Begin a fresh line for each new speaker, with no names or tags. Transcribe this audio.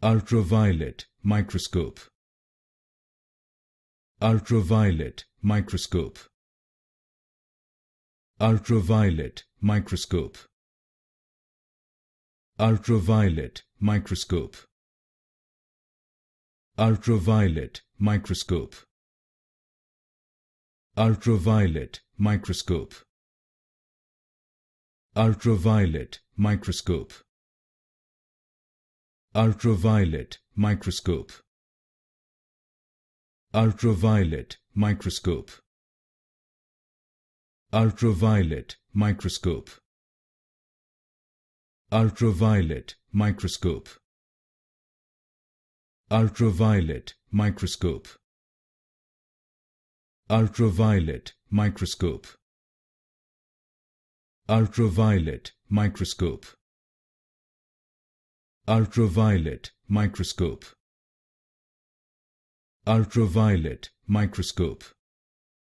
Ultraviolet microscope. Ultraviolet microscope. Ultraviolet microscope. Ultraviolet microscope. Ultraviolet microscope. Ultraviolet microscope. Ultraviolet microscope. Ultraviolet microscope. Ultraviolet microscope. Ultraviolet microscope. Ultraviolet microscope. Ultraviolet microscope. Ultraviolet microscope. Ultraviolet microscope. Ultraviolet microscope. Ultraviolet microscope.